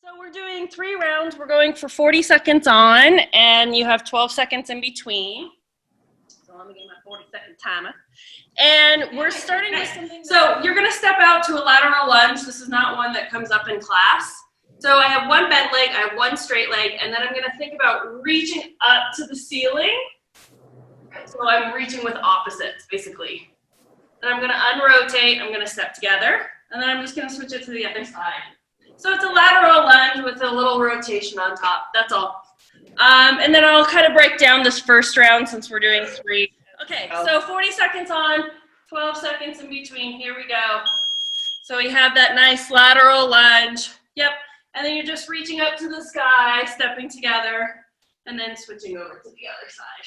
So we're doing 3 rounds. We're going for 40 seconds on, and you have 12 seconds in between. So let me get my 40-second timer. And we're starting with something. So you're going to step out to a lateral lunge. This is not one that comes up in class. So I have one bent leg, I have one straight leg, and then I'm going to think about reaching up to the ceiling. So I'm reaching with opposites, basically. Then I'm going to unrotate. I'm going to step together, and then I'm just going to switch it to the other side. So it's a lateral lunge with a little rotation on top. That's all. And then I'll kind of break down this first round since we're doing 3. Okay, so 40 seconds on, 12 seconds in between. Here we go. So we have that nice lateral lunge. Yep. And then you're just reaching up to the sky, stepping together, and then switching over to the other side.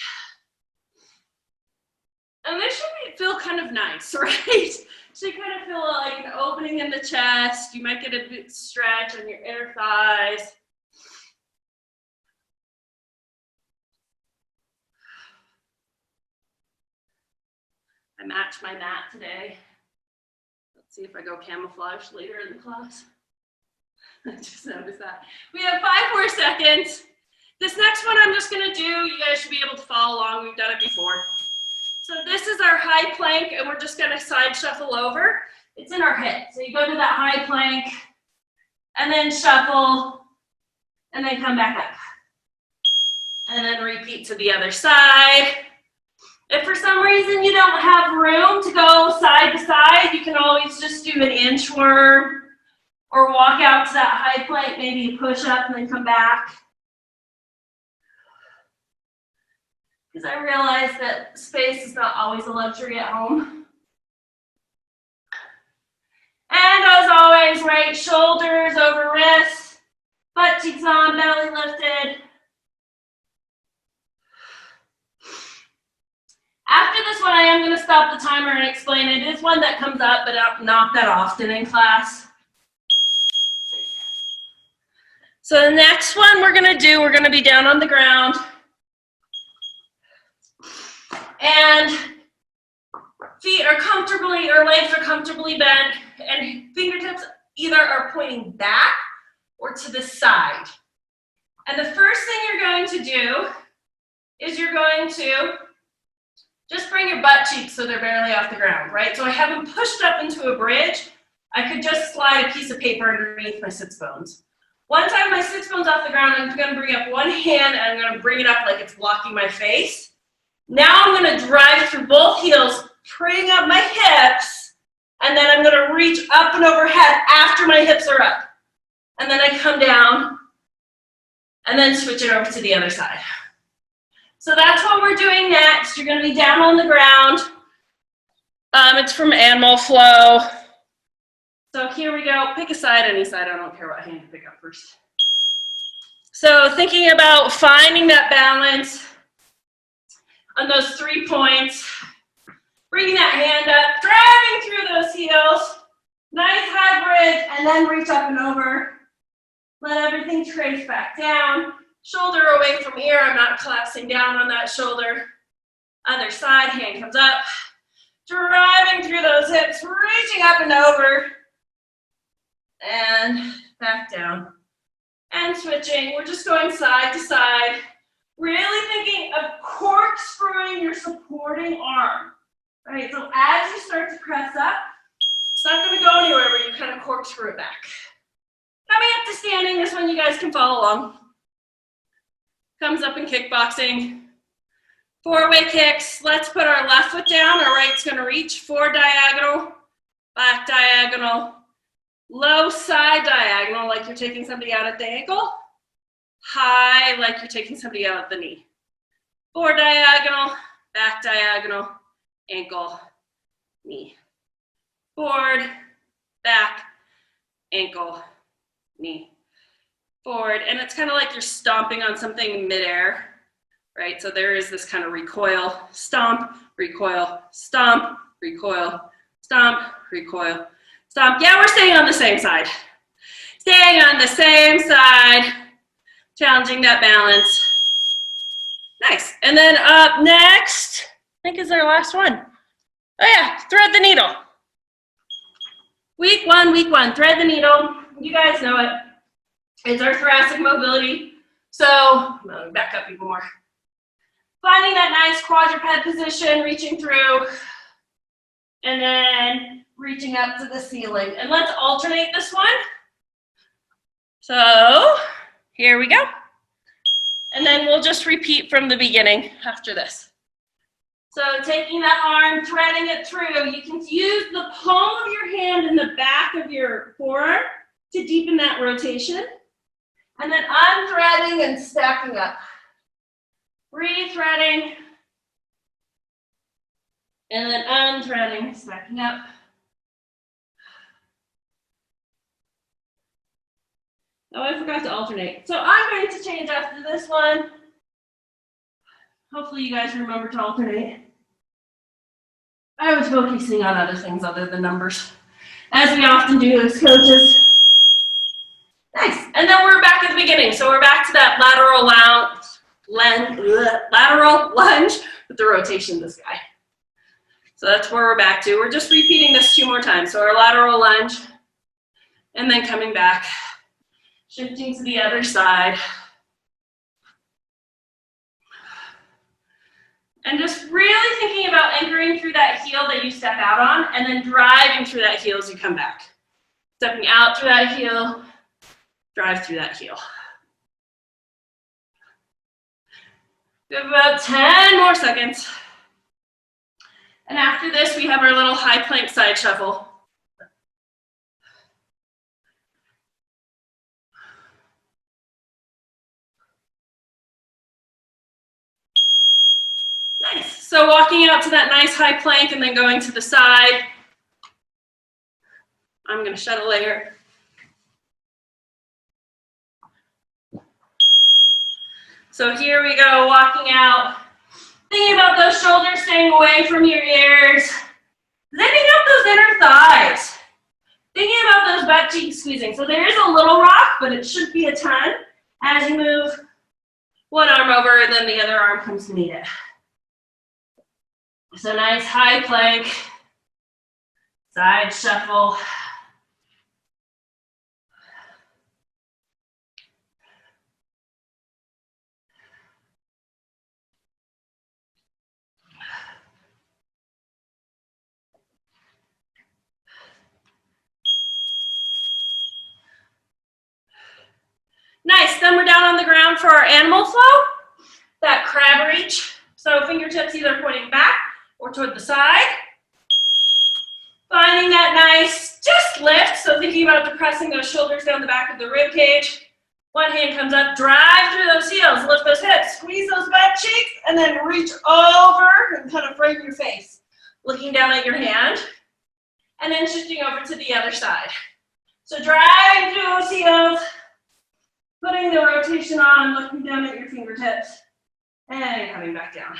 And this should feel kind of nice, right? Should kind of feel like an opening in the chest. You might get a bit stretch on your inner thighs. I matched my mat today. Let's see if I go camouflage later in the class. I just noticed that. We have 5 more seconds. This next one I'm just going to do. You guys should be able to follow along. We've done it before. So this is our high plank, and we're just going to side shuffle over. It's in our hip. So you go to that high plank, and then shuffle, and then come back up. And then repeat to the other side. If for some reason you don't have room to go side to side, you can always just do an inchworm or walk out to that high plank, maybe a push up and then come back. Because I realize that space is not always a luxury at home. And as always, right shoulders over wrists, butt cheeks on, belly lifted. After this one, I am going to stop the timer and explain it. It is one that comes up, but not that often in class. So the next one we're going to be down on the ground. And feet are comfortably, or legs are comfortably bent, and fingertips either are pointing back or to the side. And the first thing you're going to do is you're going to just bring your butt cheeks so they're barely off the ground, right? So I have them pushed up into a bridge. I could just slide a piece of paper underneath my sits bones. Once I have my sits bones off the ground, I'm going to bring up one hand and I'm going to bring it up like it's blocking my face. Now I'm going to drive through both heels, bring up my hips, and then I'm going to reach up and overhead after my hips are up. And then I come down and then switch it over to the other side. So that's what we're doing next. You're going to be down on the ground. It's from Animal Flow. So here we go. Pick a side, any side. I don't care what hand you pick up first. So thinking about finding that balance on those 3 points. Bring that hand up, driving through those heels. Nice high bridge, and then reach up and over. Let everything trace back down. Shoulder away from ear. I'm not collapsing down on that shoulder. Other side, hand comes up. Driving through those hips, reaching up and over. And back down. And switching. We're just going side to side. Really thinking of corkscrewing your supporting arm. Right, so as you start to press up, it's not going to go anywhere where you kind of corkscrew it back. Coming up to standing, this one you guys can follow along. Comes up in kickboxing. 4-way kicks. Let's put our left foot down. Our right's going to reach. 4 diagonal, back diagonal, low side diagonal, like you're taking somebody out at the ankle. High, like you're taking somebody out at the knee. 4 diagonal, back diagonal, ankle, knee. Forward, back, ankle, knee. Forward, and it's kind of like you're stomping on something midair, right? So there is this kind of recoil, stomp, recoil, stomp, recoil, stomp, recoil, stomp. Yeah, we're staying on the same side. Staying on the same side, challenging that balance. Nice. And then up next, I think is our last one. Oh yeah, thread the needle. Week one, thread the needle. You guys know it. It's our thoracic mobility. So let me back up even more. Finding that nice quadruped position, reaching through, and then reaching up to the ceiling. And let's alternate this one. So here we go. And then we'll just repeat from the beginning after this. So taking that arm, threading it through. You can use the palm of your hand in the back of your forearm to deepen that rotation. And then unthreading and stacking up. Rethreading. And then unthreading, stacking up. Oh, I forgot to alternate. So I'm going to change after this one. Hopefully you guys remember to alternate. I was focusing on other things other than numbers, as we often do as coaches. Nice. And then we're back at the beginning. So we're back to that lateral lunge with the rotation this guy. So that's where we're back to. We're just repeating this 2 more times. So our lateral lunge, and then coming back, shifting to the other side. And just really thinking about anchoring through that heel that you step out on, and then driving through that heel as you come back. Stepping out through that heel, drive through that heel. We have about 10 more seconds. And after this, we have our little high plank side shuffle. Nice. So walking out to that nice high plank and then going to the side. I'm going to shut a layer. So here we go, walking out. Thinking about those shoulders staying away from your ears. Zipping up those inner thighs. Thinking about those butt cheeks squeezing. So there is a little rock, but it should be a ton as you move one arm over and then the other arm comes to meet it. So nice high plank, side shuffle. Nice, then we're down on the ground for our animal flow, that crab reach. So fingertips either pointing back or toward the side. Finding that nice, just lift, so thinking about depressing those shoulders down the back of the rib cage. One hand comes up, drive through those heels, lift those hips, squeeze those butt cheeks, and then reach over and kind of frame your face. Looking down at your hand, and then shifting over to the other side. So driving through those heels, putting the rotation on, looking down at your fingertips, and coming back down.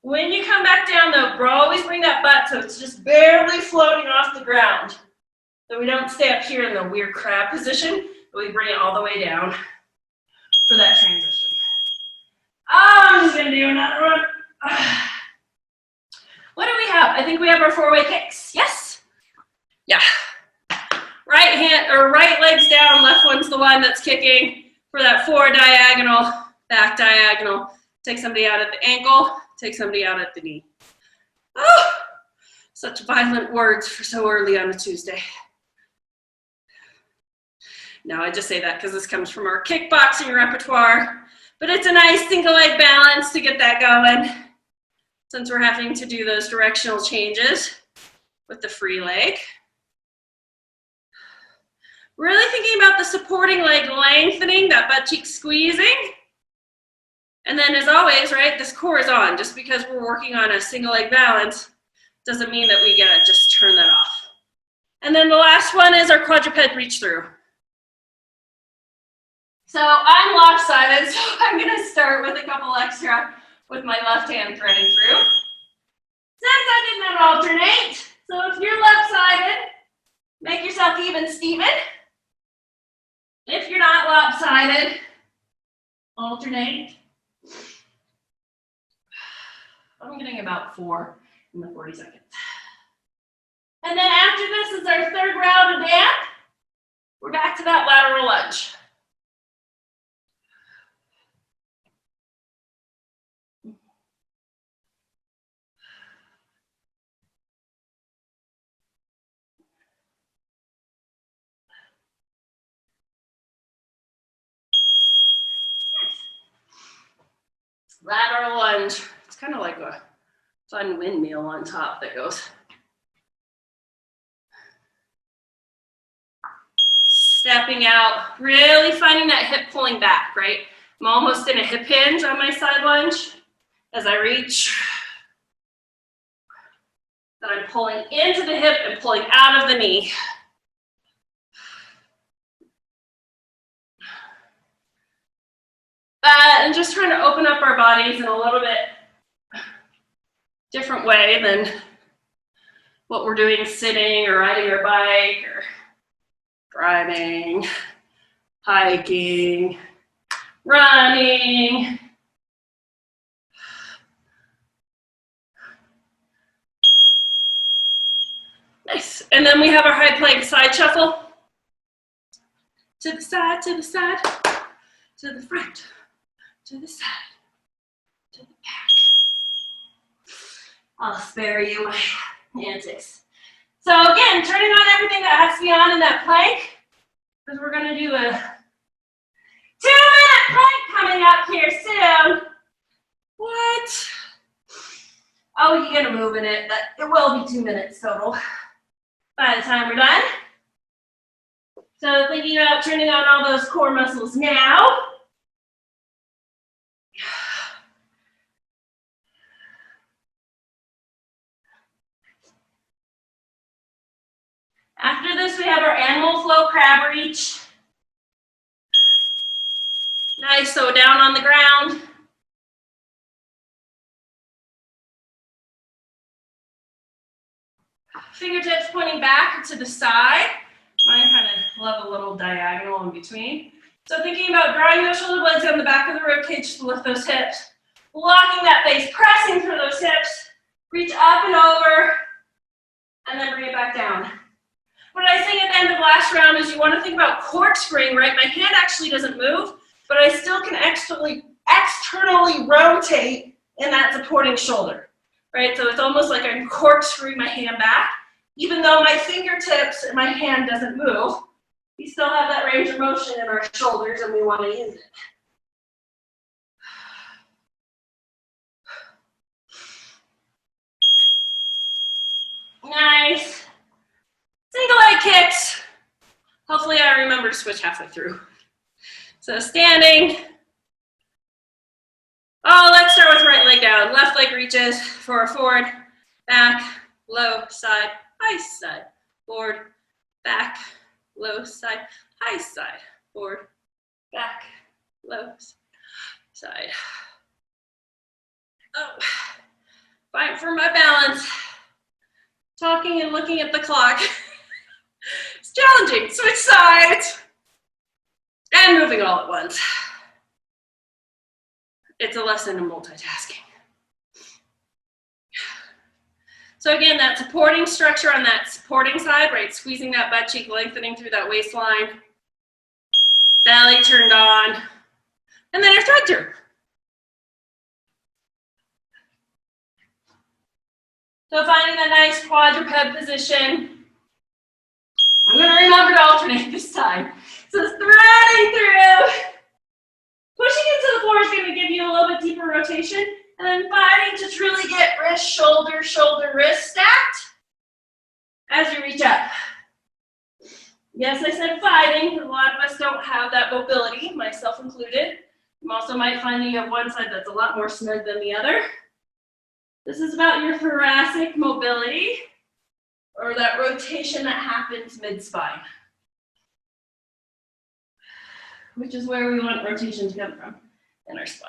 When you come back down though, always bring that butt so it's just barely floating off the ground. So we don't stay up here in the weird crab position, but we bring it all the way down for that transition. I'm just gonna do another one. What do we have? I think we have our 4-way kicks. Yes? Yeah. Right hand or right leg's down, left one's the one that's kicking for that 4 diagonal, back diagonal. Take somebody out at the ankle, take somebody out at the knee. Oh, such violent words for so early on a Tuesday. Now I just say that because this comes from our kickboxing repertoire, but it's a nice single leg balance to get that going since we're having to do those directional changes with the free leg. Really thinking about the supporting leg lengthening, that butt cheek squeezing. And then as always, right, this core is on. Just because we're working on a single leg balance doesn't mean that we gotta just turn that off. And then the last one is our quadruped reach through. So I'm lopsided, so I'm gonna start with a couple extra with my left hand threading through. Since I did not alternate, so if you're left-sided, make yourself even Steven. If you're not lopsided, alternate. I'm getting about 4 in the 40 seconds. And then after this is our third round of dance. to that lateral lunge. Lateral lunge. It's kind of like a fun windmill on top that goes. Stepping out, really finding that hip pulling back, right? I'm almost in a hip hinge on my side lunge as I reach. Then I'm pulling into the hip and pulling out of the knee. And just trying to open up our bodies in a little bit different way than what we're doing sitting or riding our bike or driving, hiking, running. Nice. And then we have our high plank side shuffle. To the side, to the side, to the front, to the side, to the back. I'll spare you my antics. So again, turning on everything that has to be on in that plank, because we're going to do a 2-minute plank coming up here soon. What? Oh, you're going to move in it. It will be 2 minutes total by the time we're done. So thinking about turning on all those core muscles now. After this, we have our animal flow crab reach. Nice, so down on the ground. Fingertips pointing back to the side. Mine kind of love a little diagonal in between. So thinking about drawing those shoulder blades down the back of the rib cage to lift those hips. Locking that face, pressing through those hips. Reach up and over, and then bring it back down. What I say at the end of last round is you want to think about corkscrewing, right? My hand actually doesn't move, but I still can externally rotate in that supporting shoulder, right? So it's almost like I'm corkscrewing my hand back. Even though my fingertips and my hand doesn't move, we still have that range of motion in our shoulders and we want to use it. Nice. Single leg kicks. Hopefully I remember to switch halfway through. So standing. Oh, let's start with right leg down. Left leg reaches for a forward, back, low, side, high side, forward, back, low, side, high side, forward, back, low, side. Oh, fighting for my balance. Talking and looking at the clock. It's challenging. Switch sides. And moving all at once. It's a lesson in multitasking. So again, that supporting structure on that supporting side, right? Squeezing that butt cheek, lengthening through that waistline. Belly turned on. And then our thread turn. So finding that nice quadruped position. I'm going to remember to alternate this time. So threading through. Pushing into the floor is going to give you a little bit deeper rotation. And then fighting to truly get wrist, shoulder, shoulder, wrist stacked as you reach up. Yes, I said fighting. A lot of us don't have that mobility, myself included. You also might find that you have one side that's a lot more snug than the other. This is about your thoracic mobility, or that rotation that happens mid-spine, which is where we want rotation to come from, in our spine.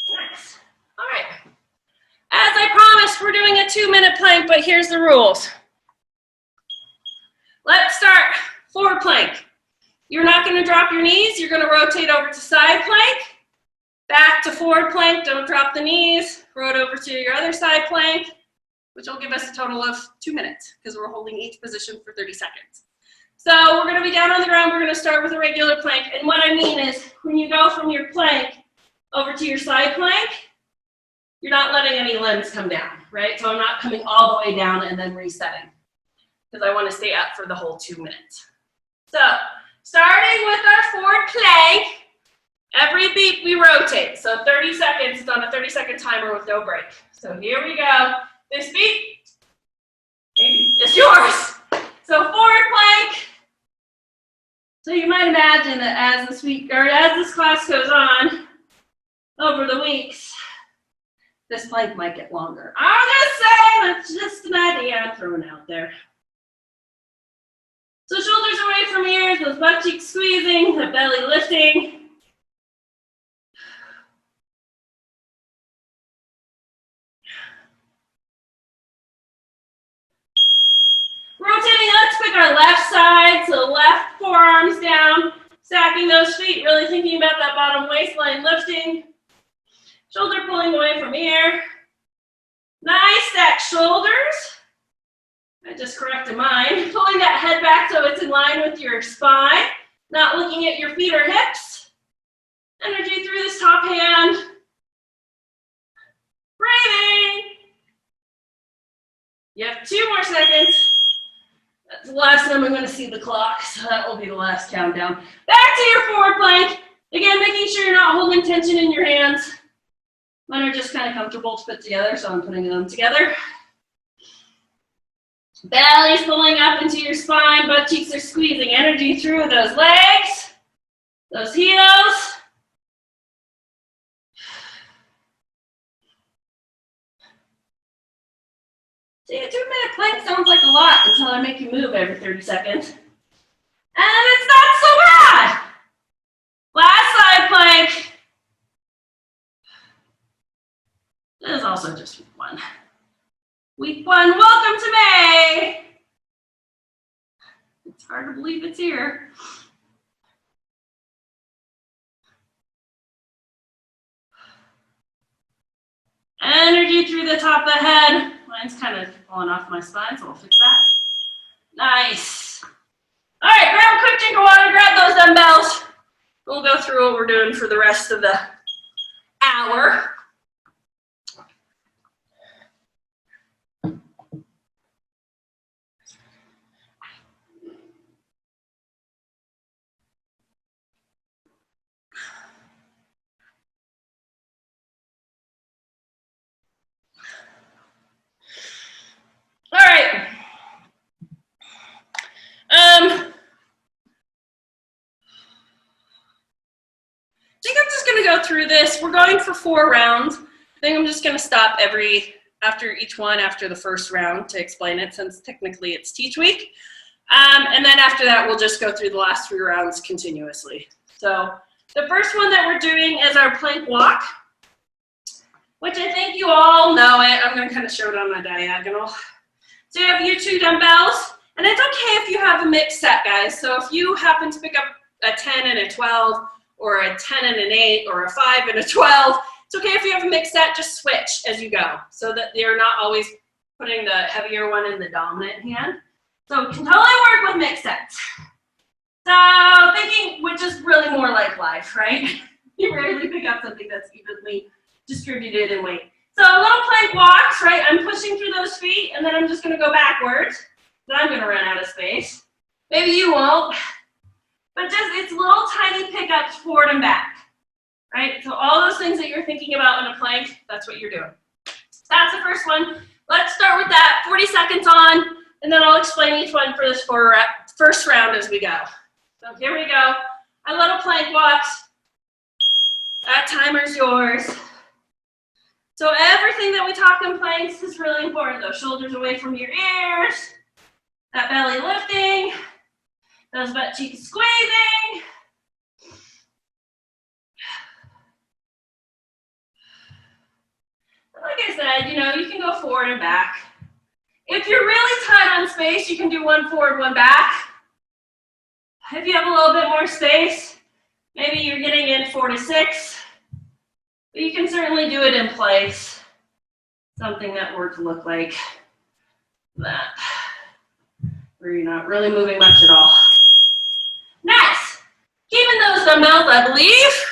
Nice. All right. As I promised, we're doing a 2-minute plank, but here's the rules. Let's start forward plank. You're not going to drop your knees. You're going to rotate over to side plank. Back to forward plank, don't drop the knees. Roll over to your other side plank. which will give us a total of 2 minutes because we're holding each position for 30 seconds. So we're gonna be down on the ground. We're gonna start with a regular plank. And what I mean is when you go from your plank over to your side plank, you're not letting any limbs come down, right? So I'm not coming all the way down and then resetting because I want to stay up for the whole 2 minutes. So starting with our forward plank, every beat we rotate. So 30 seconds, it's on a 30-second timer with no break. So here we go. This beat is yours. So forward plank. So you might imagine that as this class goes on over the weeks, this plank might get longer. I'm just saying, that's just an idea I'm throwing out there. So shoulders away from ears, those butt cheeks squeezing, the belly lifting. Rotating, let's pick our left side, so left forearms down, stacking those feet, really thinking about that bottom waistline lifting. Shoulder pulling away from ear. Nice stack shoulders. I just corrected mine. Pulling that head back so it's in line with your spine, not looking at your feet or hips. Energy through this top hand. Breathing. You have 2 more seconds. That's the last time I'm going to see the clock, so that will be the last countdown. Back to your forward plank. Again, making sure you're not holding tension in your hands. Mine are just kind of comfortable to put together, so I'm putting them together. Belly's pulling up into your spine, butt cheeks are squeezing energy through those legs, those heels. See, a 2-minute plank sounds like a lot until I make you move every 30 seconds. And it's not so bad. Last side plank. This is also just week 1. Week 1, welcome to May. It's hard to believe it's here. Energy through the top of the head. Mine's kind of falling off my spine, so we'll fix that. Nice. All right, grab a quick drink of water, grab those dumbbells. We'll go through what we're doing for the rest of the hour. All right. I think I'm just going to go through this. We're going for 4 rounds. I think I'm just going to stop after each one after the first round to explain it, since technically it's teach week. And then after that, we'll just go through the last 3 rounds continuously. So the first one that we're doing is our plank walk, which I think you all know it. I'm going to kind of show it on my diagonal. So you have your 2 dumbbells, and it's okay if you have a mixed set, guys. So if you happen to pick up a 10 and a 12, or a 10 and an 8, or a 5 and a 12, it's okay if you have a mixed set, just switch as you go, so that you're not always putting the heavier one in the dominant hand. So it can totally work with mixed sets. So thinking, which is really more like life, right? You rarely pick up something that's evenly distributed in weight. So little plank walks, right? I'm pushing through those feet, and then I'm just going to go backwards. Then I'm going to run out of space. Maybe you won't. But just, it's little tiny pickups forward and back, right? So all those things that you're thinking about in a plank, that's what you're doing. That's the first one. Let's start with that, 40 seconds on, and then I'll explain each one for this first round as we go. So here we go. Our little plank walks. That timer's yours. So everything that we talk in planks is really important, though. Shoulders away from your ears, that belly lifting, those butt cheeks squeezing. Like I said, you can go forward and back. If you're really tight on space, you can do 1 forward, 1 back. If you have a little bit more space, maybe you're getting in 4 to 6. But you can certainly do it in place. Something that were to look like that. Where you're not really moving much at all. Next, keeping those dumbbells, I believe.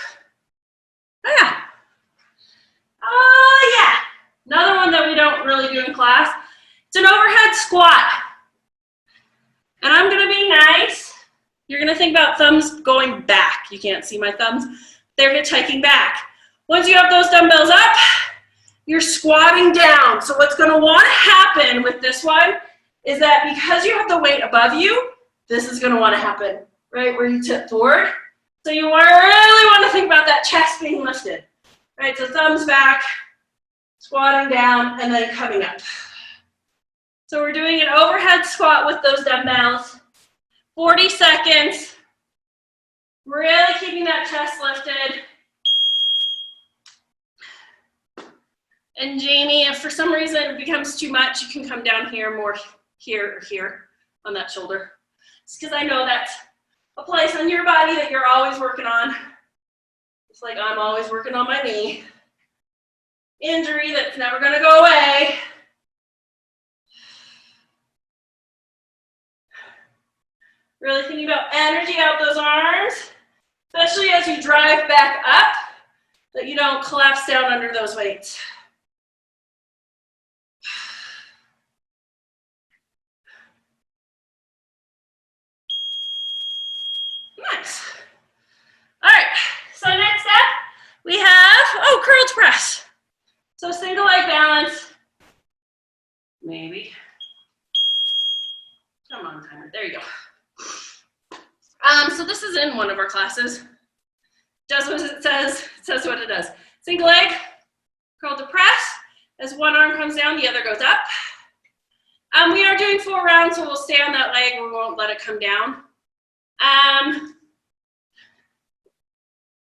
Oh yeah. Oh yeah. Another one that we don't really do in class. It's an overhead squat. And I'm gonna be nice. You're gonna think about thumbs going back. You can't see my thumbs. They're hitchhiking back. Once you have those dumbbells up, you're squatting down. So what's gonna wanna happen with this one is that because you have the weight above you, this is gonna wanna happen, right, where you tip forward. So you really wanna think about that chest being lifted, right? So thumbs back, squatting down, and then coming up. So we're doing an overhead squat with those dumbbells. 40 seconds. Really keeping that chest lifted. And Jamie, if for some reason it becomes too much, you can come down here more here or here on that shoulder. It's because I know that's a place on your body that you're always working on. It's like I'm always working on my knee. Injury that's never gonna go away. Really thinking about energy out those arms, especially as you drive back up, that you don't collapse down under those weights. Nice. All right, so next up, we have, curled press. So single leg balance, maybe. Come on, timer, there you go. So this is in one of our classes. Does what it says what it does. Single leg, curl to press. As one arm comes down, the other goes up. We are doing 4 rounds, so we'll stay on that leg. We won't let it come down.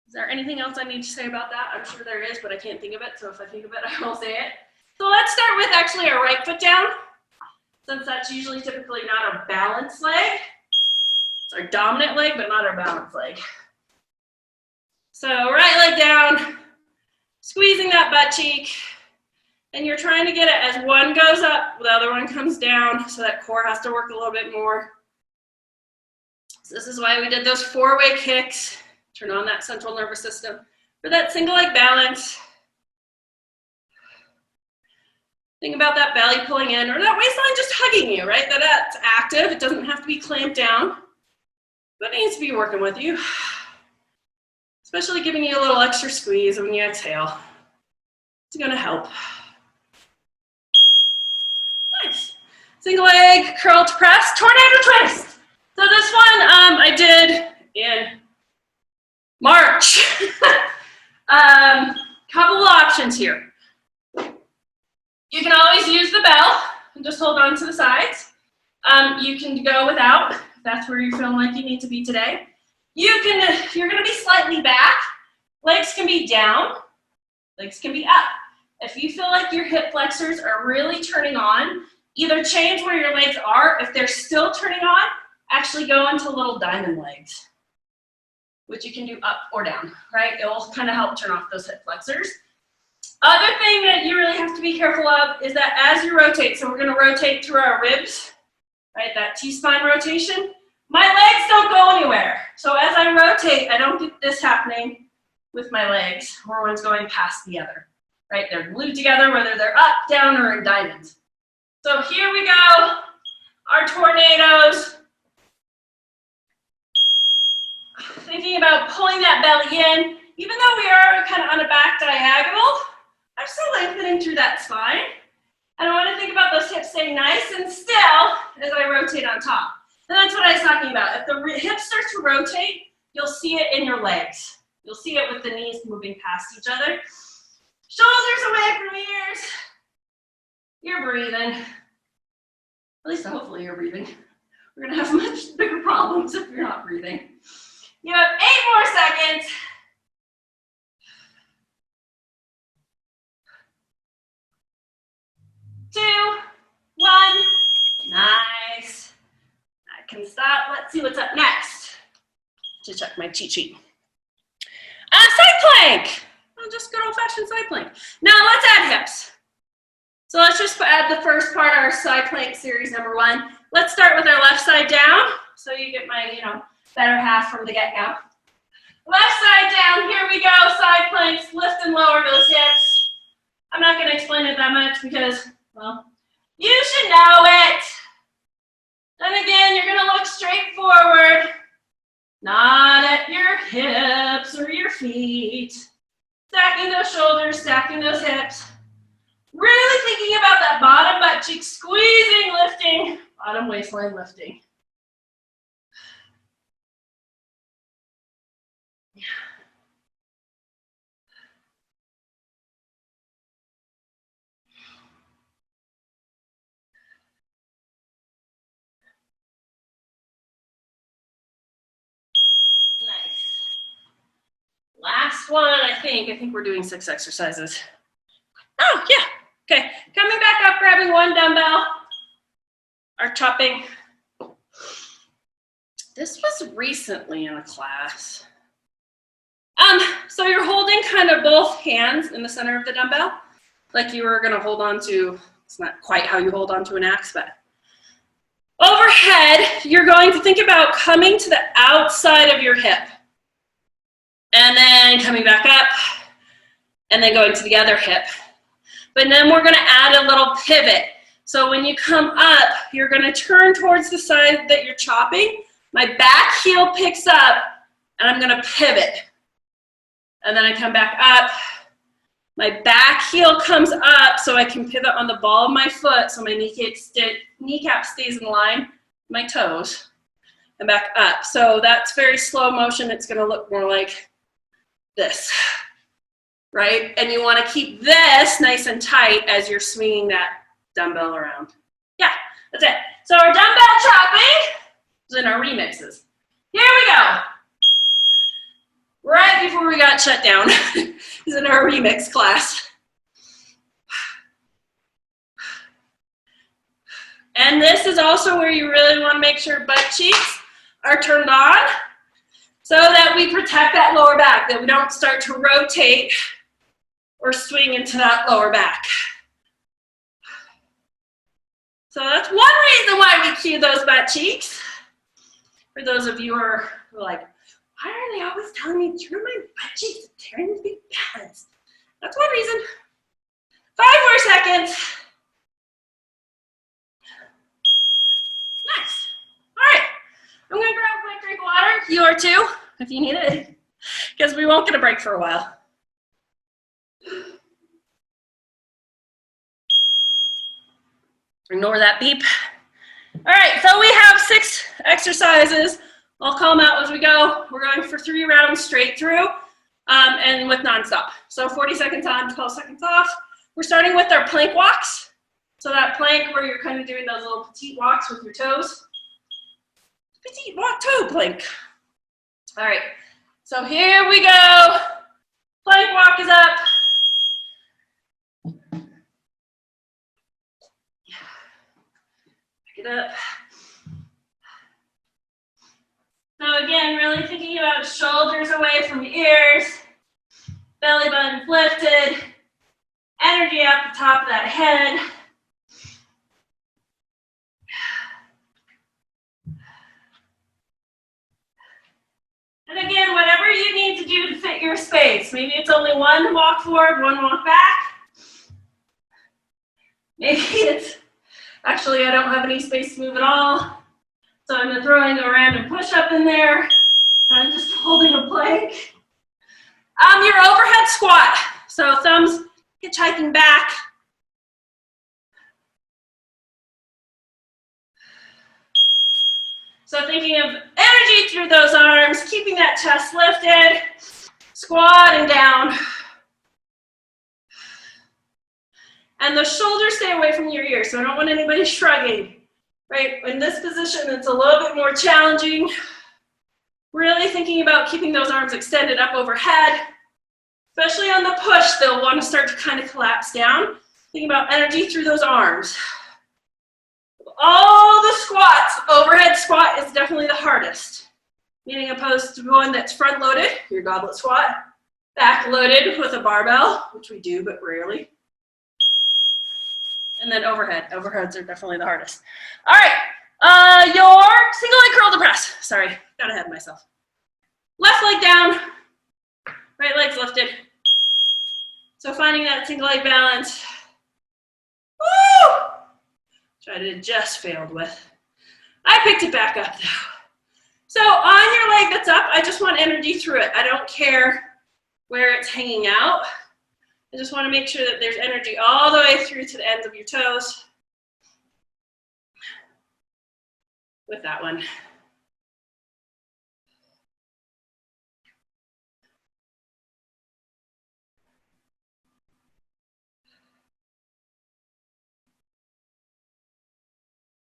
Is there anything else I need to say about that? I'm sure there is, but I can't think of it. So if I think of it, I will say it. So let's start with actually our right foot down, since that's usually typically not a balanced leg. It's our dominant leg, but not our balanced leg. So right leg down, squeezing that butt cheek, and you're trying to get it as one goes up, the other one comes down, so that core has to work a little bit more. So this is why we did those 4-way kicks. Turn on that central nervous system for that single leg balance. Think about that belly pulling in, or that waistline just hugging you, right? That's active. It doesn't have to be clamped down, but it needs to be working with you. Especially giving you a little extra squeeze when you exhale. It's gonna help. Nice. Single leg, curl to press, tornado twist. So this one I did in March. Couple of options here. You can always use the bell and just hold on to the sides. You can go without, if that's where you're feeling like you need to be today. You're gonna be slightly back. Legs can be down, legs can be up. If you feel like your hip flexors are really turning on, either change where your legs are. If they're still turning on, actually go into little diamond legs, which you can do up or down, right? It will kind of help turn off those hip flexors. Other thing that you really have to be careful of is that as you rotate, so we're gonna rotate through our ribs, right? That T-spine rotation. My legs don't go anywhere. So as I rotate, I don't get this happening with my legs, where one's going past the other, right? They're glued together, whether they're up, down, or in diamonds. So here we go, our tornadoes. Thinking about pulling that belly in, even though we are kind of on a back diagonal, I'm still lengthening through that spine. And I want to think about those hips staying nice and still as I rotate on top. And that's what I was talking about. If the hips start to rotate, you'll see it in your legs. You'll see it with the knees moving past each other. Shoulders away from ears. You're breathing. At least hopefully you're breathing. We're gonna have much bigger problems if you're not breathing. You have 8 more seconds. Two, 1, nice. I can stop. Let's see what's up next. To check my cheat sheet. Side plank. Just good old-fashioned side plank. Now let's add hips. So let's just add the first part, our side plank series number 1. Let's start with our left side down. So you get my, better half from the get-go. Left side down, here we go, side planks, lift and lower those hips. I'm not gonna explain it that much because, well, you should know it. Then again, you're gonna look straight forward, not at your hips or your feet. Stacking those shoulders, stacking those hips. Really thinking about that bottom butt cheek, squeezing, lifting, bottom waistline lifting. Nice. Last one, I think we're doing 6 exercises. Oh, yeah. Okay, coming back up, grabbing one dumbbell, or chopping. This was recently in a class. So you're holding kind of both hands in the center of the dumbbell, like you were gonna hold on to, it's not quite how you hold on to an axe, but overhead, you're going to think about coming to the outside of your hip, and then coming back up, and then going to the other hip. But then we're gonna add a little pivot. So when you come up, you're gonna turn towards the side that you're chopping. My back heel picks up, and I'm gonna pivot. And then I come back up. My back heel comes up so I can pivot on the ball of my foot so my kneecap stays in line with my toes. And back up. So that's very slow motion. It's gonna look more like this. Right? And you want to keep this nice and tight as you're swinging that dumbbell around. Yeah, that's it. So our dumbbell chopping is in our remixes. Here we go. Right before we got shut down is in our remix class. And this is also where you really want to make sure butt cheeks are turned on so that we protect that lower back, that we don't start to rotate or swing into that lower back. So that's one reason why we cue those butt cheeks. For those of you who are like, why are they always telling me to turn my butt cheeks and tearing these big pads? That's one reason. 5 more seconds. Nice. All right. I'm gonna grab a quick drink of water. You are too, if you need it, because we won't get a break for a while. Ignore that beep. All right, so we have 6 exercises. I'll call them out as we go. We're going for 3 rounds straight through and with nonstop. So 40 seconds on, 12 seconds off. We're starting with our plank walks. So that plank where you're kind of doing those little petite walks with your toes. Petite walk toe plank. All right, so here we go. Plank walk is up. Pick it up. So again, really thinking about shoulders away from ears, belly button lifted, energy at the top of that head. And again, whatever you need to do to fit your space. Maybe it's only 1 walk forward, 1 walk back. Maybe it's, actually I don't have any space to move at all. So I'm throwing a random push-up in there. And I'm just holding a plank. Your overhead squat. So thumbs hitchhiking back. So thinking of energy through those arms, keeping that chest lifted, squatting down. And the shoulders stay away from your ears, so I don't want anybody shrugging. Right, in this position, it's a little bit more challenging. Really thinking about keeping those arms extended up overhead. Especially on the push, they'll want to start to kind of collapse down. Thinking about energy through those arms. All the squats, overhead squat is definitely the hardest. Meaning opposed to one that's front loaded, your goblet squat, back loaded with a barbell, which we do but rarely. And then overhead. Overheads are definitely the hardest. All right, your single leg curl to press. Sorry, got ahead of myself. Left leg down, right leg's lifted. So finding that single leg balance. Woo! Which I just failed with. I picked it back up though. So on your leg that's up, I just want energy through it. I don't care where it's hanging out. I just want to make sure that there's energy all the way through to the ends of your toes with that one.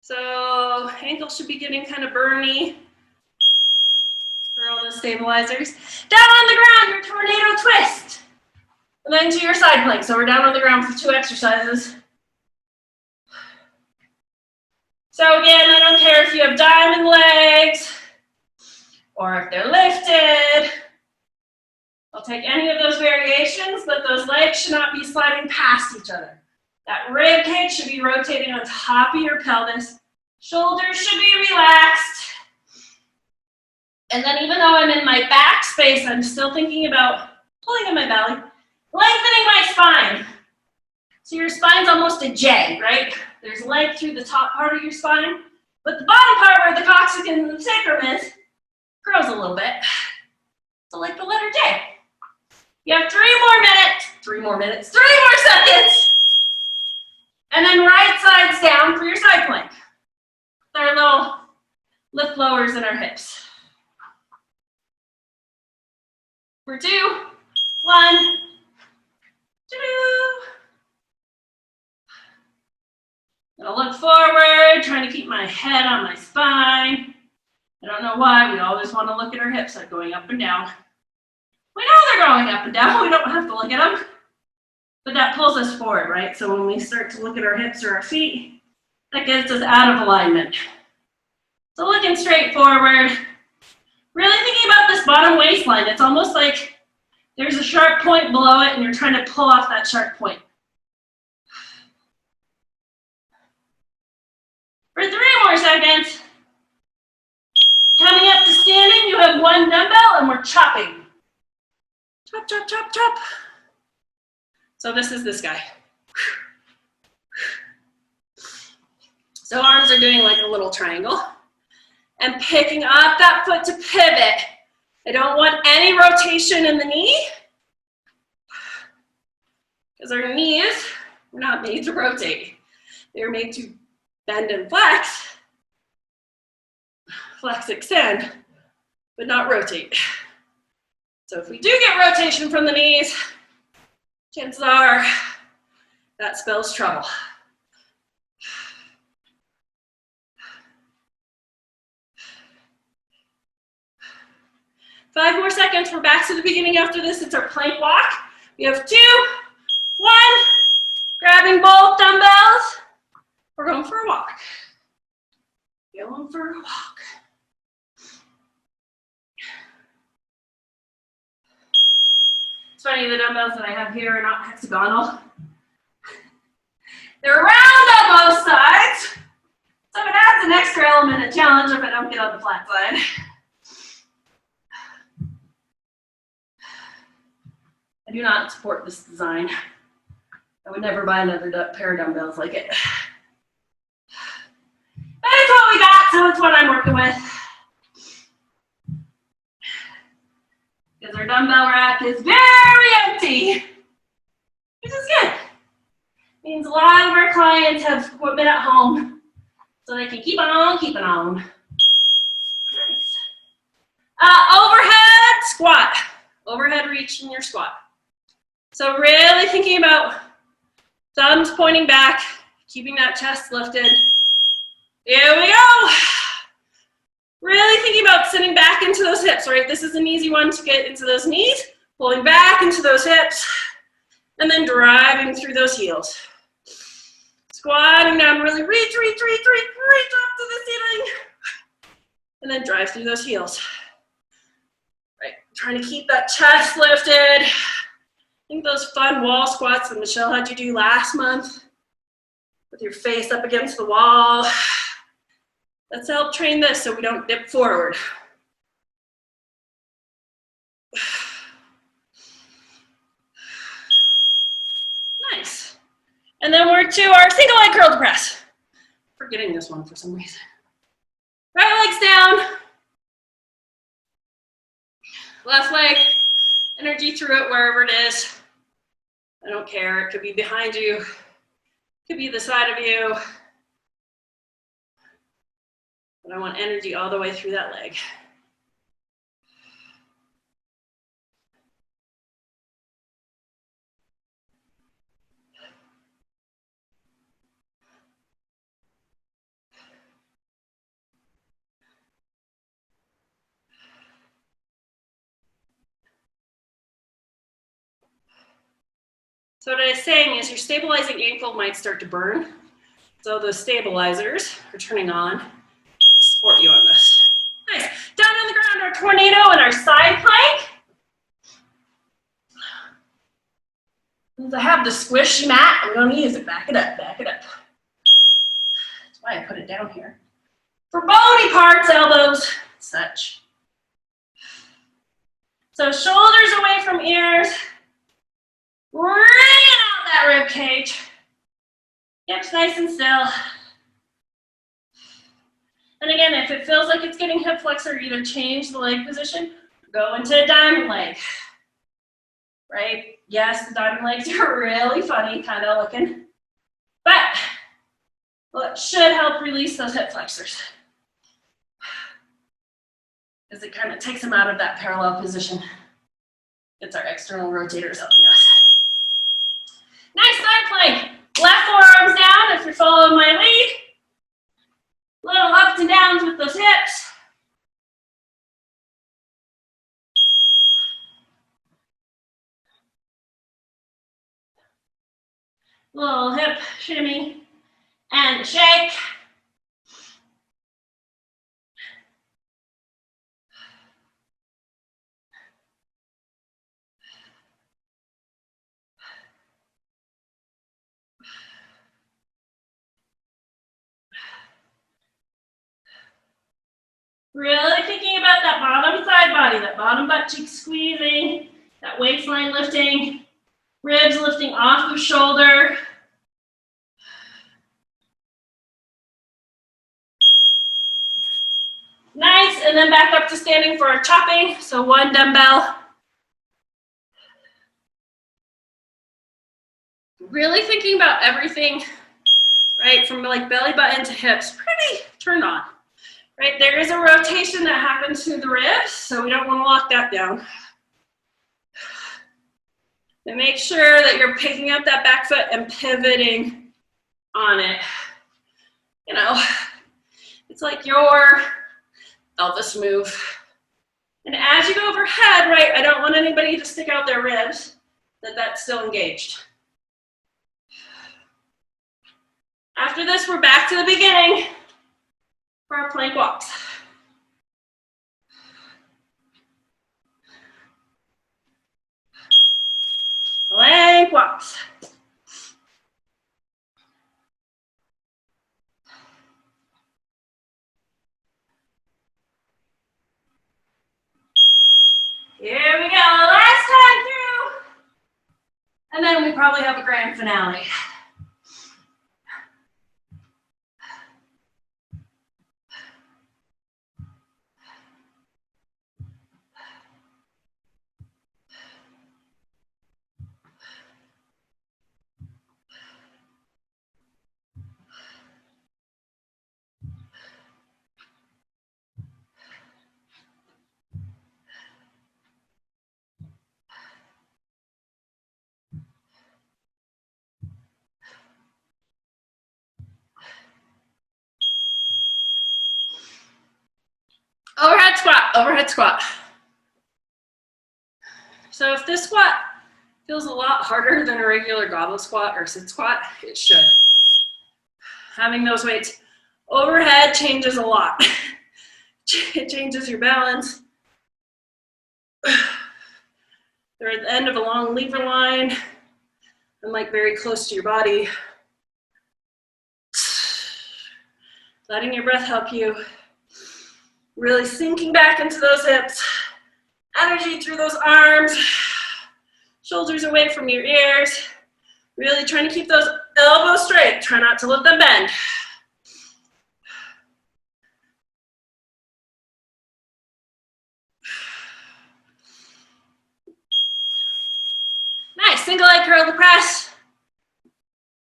So ankles should be getting kind of burny for all those stabilizers. Down on the ground, your tornado twist. And then to your side plank. So we're down on the ground for 2 exercises. So again, I don't care if you have diamond legs or if they're lifted. I'll take any of those variations, but those legs should not be sliding past each other. That rib cage should be rotating on top of your pelvis. Shoulders should be relaxed. And then even though I'm in my back space, I'm still thinking about pulling in my belly. Lengthening my spine. So your spine's almost a J, right? There's length through the top part of your spine, but the bottom part where the coccyx and the sacrum is grows a little bit. So like the letter J. You have 3 more seconds. And then right sides down for your side plank. Our little lift lowers in our hips. For 2, 1. I'm gonna look forward, trying to keep my head on my spine. I don't know why, we always want to look at our hips like going up and down. We know they're going up and down, we don't have to look at them. But that pulls us forward, right? So when we start to look at our hips or our feet, that gets us out of alignment. So looking straight forward, really thinking about this bottom waistline. It's almost like there's a sharp point below it and you're trying to pull off that sharp point. For 3 more seconds. Coming up to standing, you have 1 dumbbell and we're chopping. Chop, chop, chop, chop. So this is this guy. So arms are doing like a little triangle. And picking up that foot to pivot. I don't want any rotation in the knee. Because our knees were not made to rotate. They were made to bend and flex. Flex, extend, but not rotate. So if we do get rotation from the knees, chances are that spells trouble. Five more seconds, we're back to the beginning after this. It's our plank walk. We have 2, 1, grabbing both dumbbells. We're going for a walk. Going for a walk. It's funny, the dumbbells that I have here are not hexagonal. They're round on both sides. So it adds an extra element of challenge if I don't get on the flat side. I do not support this design. I would never buy another pair of dumbbells like it. But it's what we got, so it's what I'm working with. Because our dumbbell rack is very empty, which is good. Means a lot of our clients have equipment at home, so they can keep on keeping on. Nice. Overhead squat. Overhead reach in your squat. So really thinking about thumbs pointing back, keeping that chest lifted. Here we go. Really thinking about sitting back into those hips, right? This is an easy one to get into those knees, pulling back into those hips, and then driving through those heels. Squatting down, really reach up to the ceiling, and then drive through those heels. Right, trying to keep that chest lifted. I think those fun wall squats that Michelle had you do last month, with your face up against the wall. Let's help train this so we don't dip forward. Nice. And then we're to our single leg curl to press. Forgetting this one for some reason. Right leg's down. Left leg, energy through it wherever it is. I don't care, it could be behind you, it could be the side of you. But I want energy all the way through that leg. So what I was saying is your stabilizing ankle might start to burn. So those stabilizers are turning on to support you on this. Nice. Down on the ground, our tornado and our side plank. Since I have the squishy mat, I'm going to use it. Back it up, back it up. That's why I put it down here. For bony parts, elbows, such. So shoulders away from ears. Bringing out that rib cage. Hips nice and still. And again, if it feels like it's getting hip flexor, either change the leg position, go into a diamond leg. Right? Yes, the diamond legs are really funny, kind of looking. But well, it should help release those hip flexors. Because it kind of takes them out of that parallel position. It's our external rotators helping us. Nice side plank. Left forearms down if you're following my lead. Little ups and downs with those hips. Little hip shimmy and shake. Really thinking about that bottom side body, that bottom butt cheek squeezing, that waistline lifting, ribs lifting off the shoulder. Nice, and then back up to standing for our chopping. So one dumbbell. Really thinking about everything, right, from like belly button to hips, pretty turned on. Right, there is a rotation that happens through the ribs, so we don't want to lock that down. And make sure that you're picking up that back foot and pivoting on it. You know, it's like your Elvis move. And as you go overhead, right, I don't want anybody to stick out their ribs, that's still engaged. After this, we're back to the beginning for our plank walks. Plank walks. Here we go, last time through. And then we probably have a grand finale. Overhead squat, overhead squat. So if this squat feels a lot harder than a regular goblet squat or sit squat, it should. Having those weights overhead changes a lot. It changes your balance. They're at the end of a long lever line and like very close to your body. Letting your breath help you. Really sinking back into those hips. Energy through those arms. Shoulders away from your ears. Really trying to keep those elbows straight. Try not to let them bend. Nice, single leg curl to press.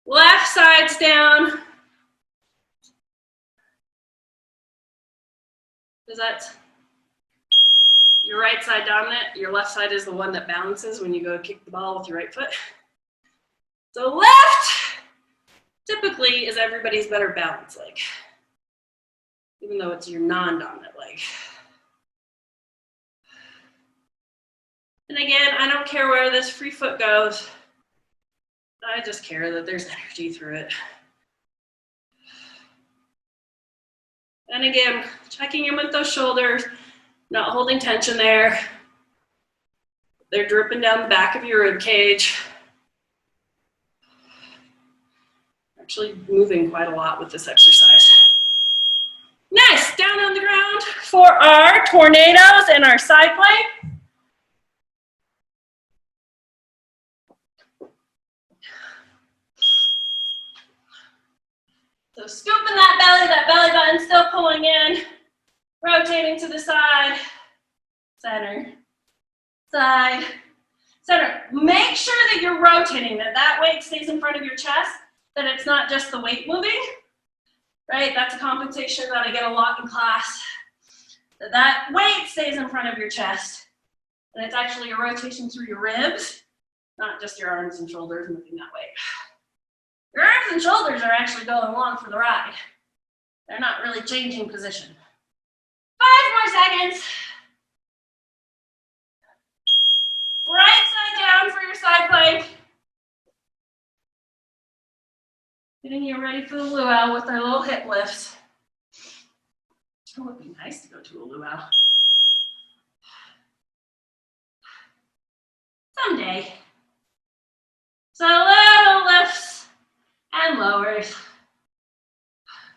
Left side's down. Is that your right side dominant? Your left side is the one that balances when you go kick the ball with your right foot. So left typically is everybody's better balance leg, even though it's your non-dominant leg. And again, I don't care where this free foot goes. I just care that there's energy through it. And again, checking in with those shoulders, not holding tension there. They're dripping down the back of your rib cage. Actually moving quite a lot with this exercise. Nice, down on the ground for our tornadoes and our side plank. So scooping that belly button still pulling in, rotating to the side, center, side, center. Make sure that you're rotating, that weight stays in front of your chest, that it's not just the weight moving, right? That's a compensation that I get a lot in class. That weight stays in front of your chest, and it's actually a rotation through your ribs, not just your arms and shoulders moving that way. Your arms and shoulders are actually going along for the ride. They're not really changing position. 5 more seconds. Right side down for your side plank. Getting you ready for the luau with our little hip lifts. It would be nice to go to a luau. Someday. So little lifts and lowers,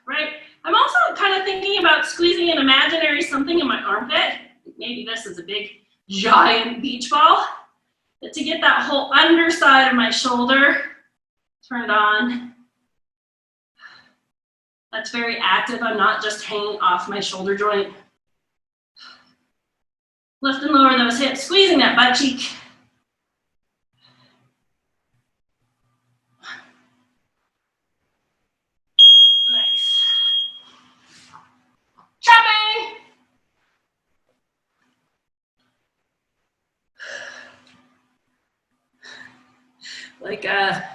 right? I'm also kind of thinking about squeezing an imaginary something in my armpit. Maybe this is a big, giant beach ball. But to get that whole underside of my shoulder turned on. That's very active. I'm not just hanging off my shoulder joint. Lift and lower those hips, squeezing that butt cheek. Chopping! Like a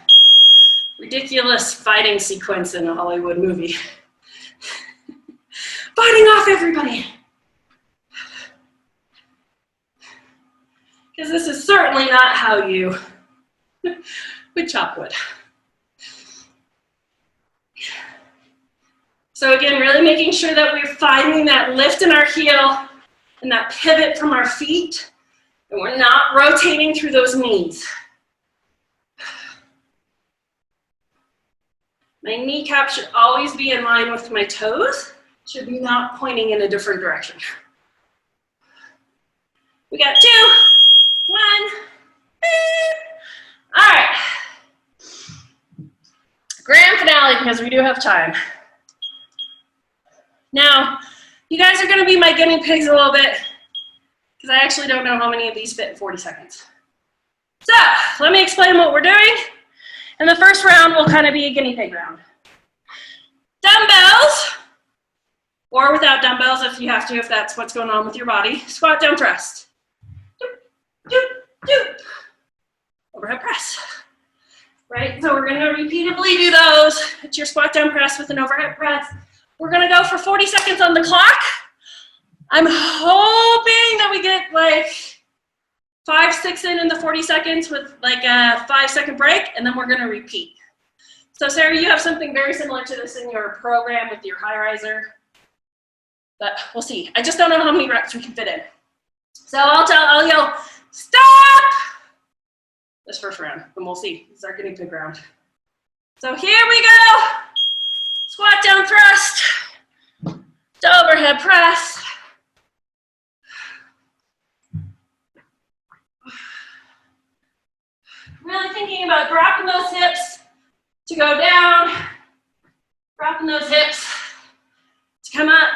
ridiculous fighting sequence in a Hollywood movie. Fighting off everybody! Because this is certainly not how you would chop wood. So again, really making sure that we're finding that lift in our heel and that pivot from our feet, and we're not rotating through those knees. My kneecap should always be in line with my toes, should be not pointing in a different direction. We got 2, 1, all right. Grand finale, because we do have time. Now, you guys are going to be my guinea pigs a little bit, because I actually don't know how many of these fit in 40 seconds. So, let me explain what we're doing. And the first round will kind of be a guinea pig round. Dumbbells, or without dumbbells if you have to, if that's what's going on with your body. Squat down thrust. Doop, doop, doop. Overhead press. Right, so we're going to repeatedly do those. It's your squat down press with an overhead press. We're going to go for 40 seconds on the clock. I'm hoping that we get like 5, 6 in the 40 seconds with like a 5-second break, and then we're going to repeat. So Sarah, you have something very similar to this in your program with your high riser, but we'll see. I just don't know how many reps we can fit in. So I'll yell, stop, this first round, and we'll see. This is our guinea pig round. So here we go. Squat down thrust, overhead press. Really thinking about dropping those hips to go down, dropping those hips to come up.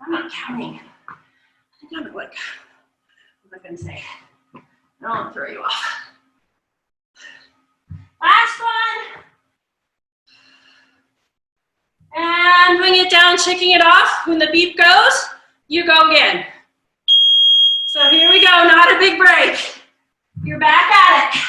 I'm not counting. I think I'm at like, what was I gonna say? I don't want to throw you off. Last one. And bring it down, shaking it off. When the beep goes, you go again. So here we go, not a big break. You're back at it.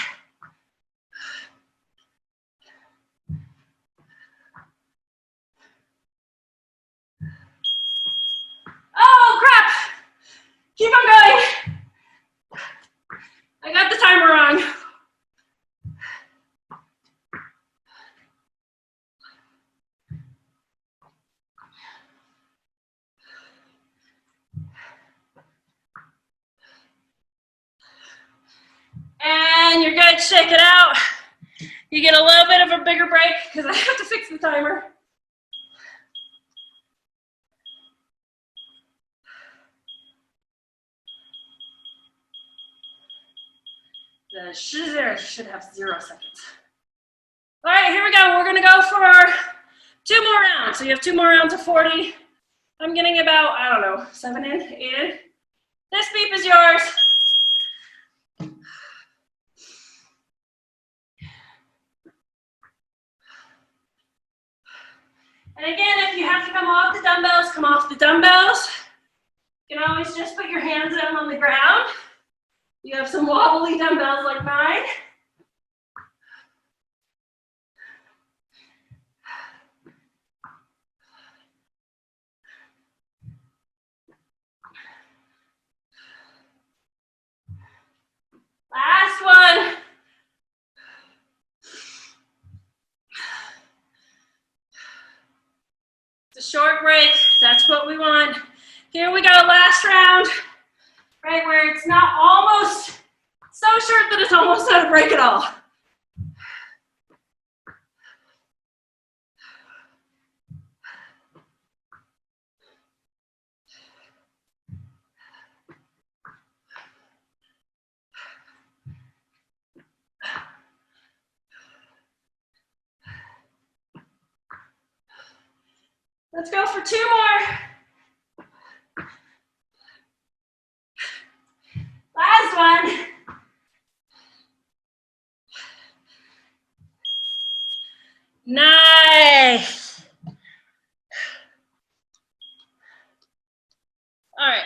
Oh, crap. Keep on going. I got the timer wrong. And you're good, shake it out. You get a little bit of a bigger break because I have to fix the timer. The should have 0 seconds. All right, here we go. We're gonna go for 2 more rounds. So you have 2 more rounds of 40. I'm getting about, I don't know, 7 in, 8 in. This beep is yours. And again, if you have to come off the dumbbells, come off the dumbbells. You can always just put your hands down on the ground. You have some wobbly dumbbells like mine. Last one. It's a short break. That's what we want. Here we go, last round. Right where it's not almost so short that it's almost not a break at all. Let's go for 2 more. Last one. Nice. All right.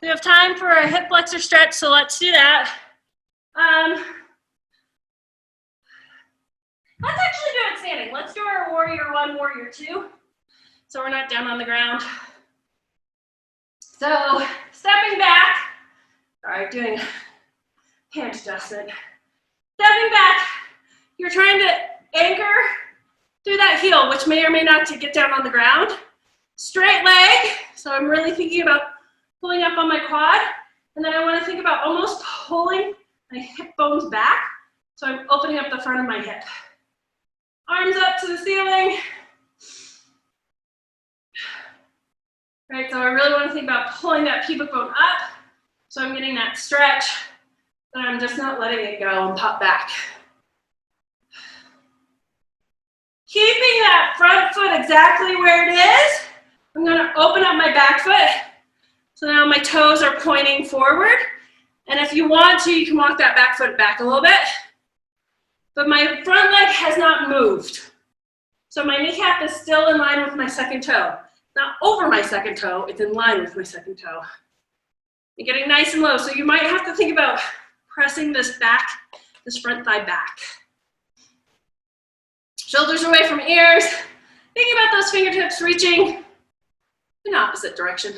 We have time for a hip flexor stretch, so let's do that. Let's actually do it standing. Let's do our warrior 1, warrior 2. So we're not down on the ground. So stepping back. All right, doing hand adjustment. Stepping back, you're trying to anchor through that heel, which may or may not to get down on the ground. Straight leg, so I'm really thinking about pulling up on my quad, and then I want to think about almost pulling my hip bones back, so I'm opening up the front of my hip. Arms up to the ceiling. Right, so I really want to think about pulling that pubic bone up, so I'm getting that stretch, but I'm just not letting it go and pop back. Keeping that front foot exactly where it is, I'm going to open up my back foot, so now my toes are pointing forward, and if you want to, you can walk that back foot back a little bit, but my front leg has not moved, so my kneecap is still in line with my second toe. Not over my second toe, it's in line with my second toe. You're getting nice and low, so you might have to think about pressing this back, this front thigh back. Shoulders away from ears. Thinking about those fingertips reaching in opposite direction.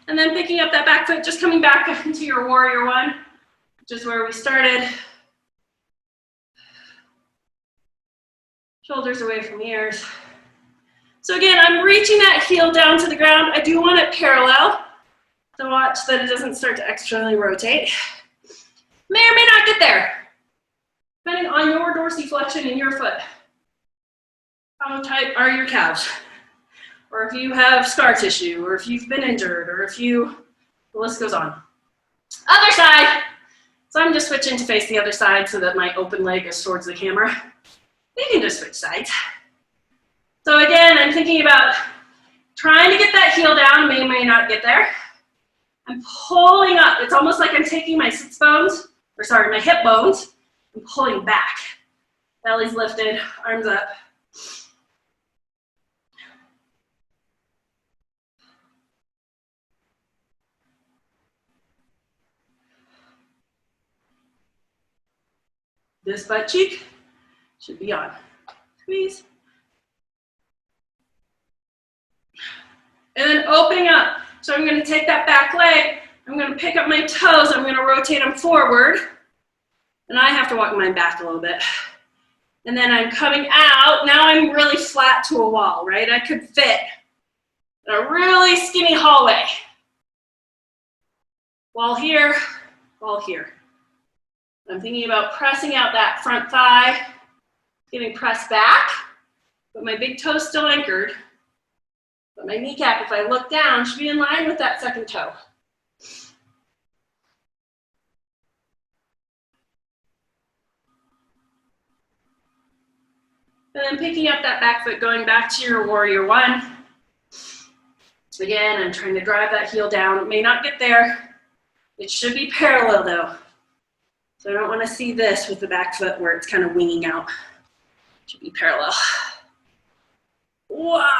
And then picking up that back foot, just coming back into your warrior 1, which is where we started. Shoulders away from ears. So again, I'm reaching that heel down to the ground. I do want it parallel. So watch that it doesn't start to externally rotate. May or may not get there, depending on your dorsiflexion in your foot. How tight are your calves? Or if you have scar tissue, or if you've been injured, or if the list goes on. Other side. So I'm just switching to face the other side so that my open leg is towards the camera. You can just switch sides. So again, I'm thinking about trying to get that heel down, may or may not get there. I'm pulling up. It's almost like I'm taking my my hip bones, and pulling back. Belly's lifted, arms up. This butt cheek should be on. Squeeze. And then opening up. So I'm going to take that back leg. I'm going to pick up my toes. I'm going to rotate them forward. And I have to walk mine back a little bit. And then I'm coming out. Now I'm really flat to a wall, right? I could fit in a really skinny hallway. Wall here, wall here. I'm thinking about pressing out that front thigh, getting pressed back, but my big toe's still anchored. But my kneecap, if I look down, should be in line with that second toe. And then picking up that back foot, going back to your warrior one. Again, I'm trying to drive that heel down. It may not get there. It should be parallel though. So I don't want to see this with the back foot where it's kind of winging out. It should be parallel. Wow.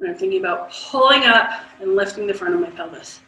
And I'm thinking about pulling up and lifting the front of my pelvis.